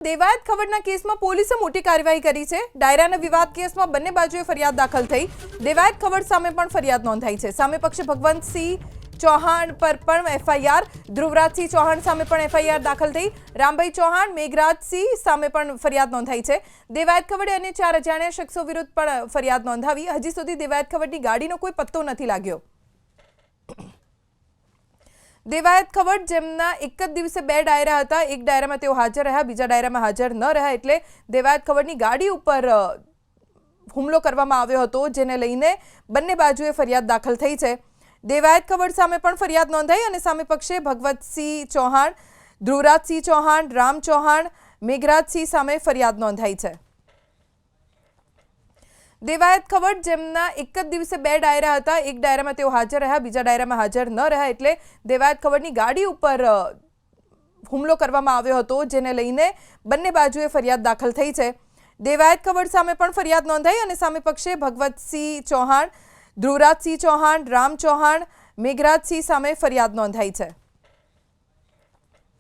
દેવાયત ખવડના કેસમાં પોલીસે મોટી કાર્યવાહી કરી છે। ડાયરાના વિવાદ કેસમાં બંને બાજુએ ફરિયાદ દાખલ થઈ। દેવાયત ખવડ સામે પણ ફરિયાદ નોંધાઈ છે। સામે પક્ષે ભગવંતસિંહ ચૌહાણ પર પણ એફઆઈઆર, ધ્રુવરાજસિંહ ચૌહાણ સામે પણ એફઆઈઆર દાખલ થઈ। રામભાઈ ચૌહાણ, મેઘરાજસિંહ સામે પણ ફરિયાદ નોંધાઈ છે। દેવાયત ખવડે અને 4 અજાણ્યા શખ્સો વિરુદ્ધ પણ ફરિયાદ નોંધાવી। હજી સુધી દેવાયત ખવડની ગાડીનો કોઈ પત્તો નથી લાગ્યો। દેવાયત ખવડ જેમના એક જ દિવસે 2 ડાયરા હતા, એક ડાયરામાં તેઓ હાજર રહ્યા, બીજા ડાયરામાં હાજર ન રહ્યા, એટલે દેવાયત ખવડની ગાડી ઉપર હુમલો કરવામાં આવ્યો હતો, જેને લઈને બંને બાજુએ ફરિયાદ દાખલ થઈ છે। દેવાયત ખવડ સામે પણ ફરિયાદ નોંધાઈ અને સામે પક્ષે ભગવંતસિંહ ચૌહાણ, ધ્રુવરાજસિંહ ચૌહાણ, રામ ચૌહાણ, મેઘરાજસિંહ સામે ફરિયાદ નોંધાઈ છે। દેવાયત ખવડ જેમના એક જ દિવસે 2 ડાયરા હતા, એક ડાયરામાં તેઓ હાજર રહ્યા, બીજા ડાયરામાં હાજર ન રહ્યા, એટલે દેવાયત ખવડની ગાડી ઉપર હુમલો કરવામાં આવ્યો હતો, જેને લઈને બંને બાજુએ ફરિયાદ દાખલ થઈ છે। દેવાયત ખવડ સામે પણ ફરિયાદ નોંધાઈ અને સામે પક્ષે ભગવંતસિંહ ચૌહાણ, ધ્રુવરાજસિંહ ચૌહાણ, રામ ચૌહાણ, મેઘરાજસિંહ સામે ફરિયાદ નોંધાઈ છે।